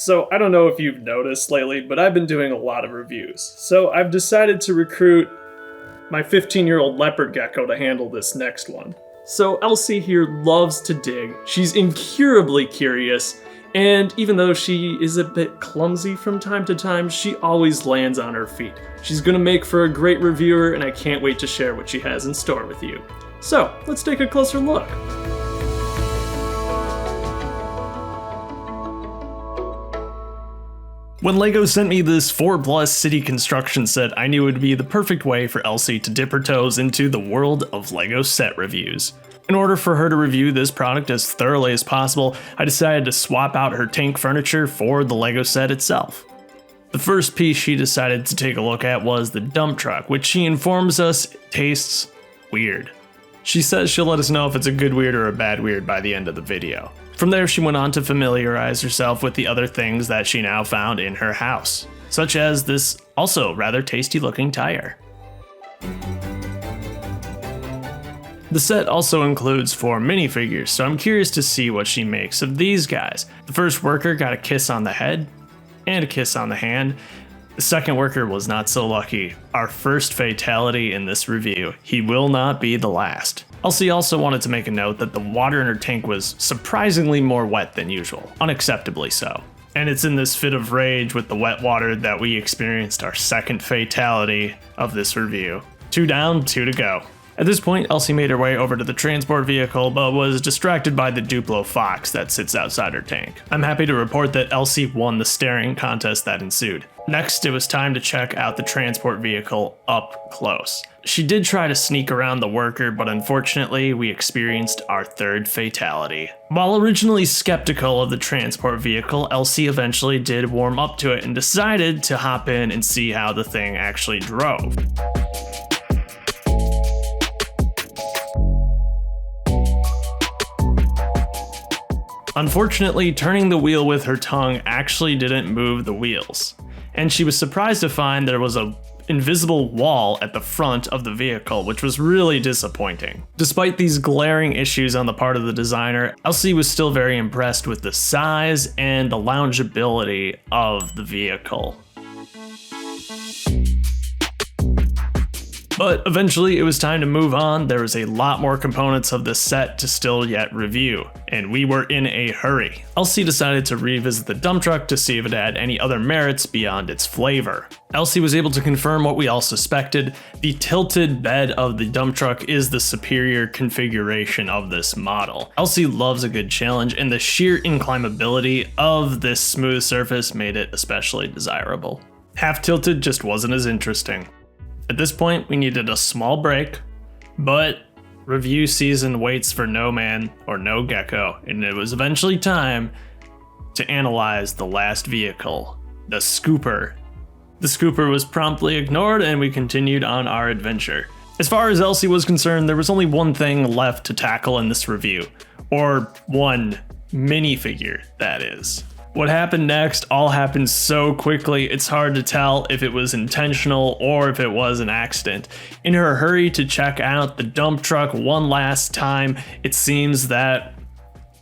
So I don't know if you've noticed lately, but I've been doing a lot of reviews. So I've decided to recruit my 15-year-old leopard gecko to handle this next one. So Elsie here loves to dig, she's incurably curious, and even though she is a bit clumsy from time to time, she always lands on her feet. She's gonna make for a great reviewer, and I can't wait to share what she has in store with you. So let's take a closer look. When LEGO sent me this 4+ city construction set, I knew it would be the perfect way for Elsie to dip her toes into the world of LEGO set reviews. In order for her to review this product as thoroughly as possible, I decided to swap out her tank furniture for the LEGO set itself. The first piece she decided to take a look at was the dump truck, which she informs us tastes weird. She says she'll let us know if it's a good weird or a bad weird by the end of the video. From there, she went on to familiarize herself with the other things that she now found in her house, such as this also rather tasty looking tire. The set also includes 4 minifigures, so I'm curious to see what she makes of these guys. The first worker got a kiss on the head and a kiss on the hand. The second worker was not so lucky. Our first fatality in this review. He will not be the last. Elsie also wanted to make a note that the water in her tank was surprisingly more wet than usual, unacceptably so. And it's in this fit of rage with the wet water that we experienced our second fatality of this review. 2 down, 2 to go. At this point, Elsie made her way over to the transport vehicle, but was distracted by the Duplo fox that sits outside her tank. I'm happy to report that Elsie won the staring contest that ensued. Next, it was time to check out the transport vehicle up close. She did try to sneak around the worker, but unfortunately, we experienced our third fatality. While originally skeptical of the transport vehicle, Elsie eventually did warm up to it and decided to hop in and see how the thing actually drove. Unfortunately, turning the wheel with her tongue actually didn't move the wheels, and she was surprised to find there was an invisible wall at the front of the vehicle, which was really disappointing. Despite these glaring issues on the part of the designer, Elsie was still very impressed with the size and the loungeability of the vehicle. But eventually it was time to move on. There was a lot more components of the set to still yet review, and we were in a hurry. Elsie decided to revisit the dump truck to see if it had any other merits beyond its flavor. Elsie was able to confirm what we all suspected. The tilted bed of the dump truck is the superior configuration of this model. Elsie loves a good challenge, and the sheer inclimbability of this smooth surface made it especially desirable. Half tilted just wasn't as interesting. At this point, we needed a small break, but review season waits for no man or no gecko, and it was eventually time to analyze the last vehicle, the scooper. The scooper was promptly ignored, and we continued on our adventure. As far as Elsie was concerned, there was only one thing left to tackle in this review, or one minifigure, that is. What happened next all happened so quickly, it's hard to tell if it was intentional or if it was an accident. In her hurry to check out the dump truck one last time, it seems that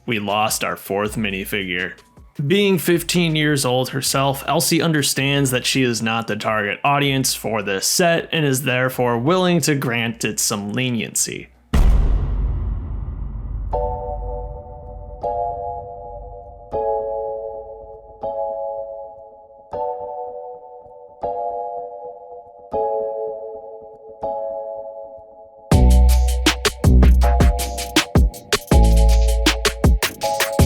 we lost our 4th minifigure. Being 15 years old herself, Elsie understands that she is not the target audience for this set and is therefore willing to grant it some leniency.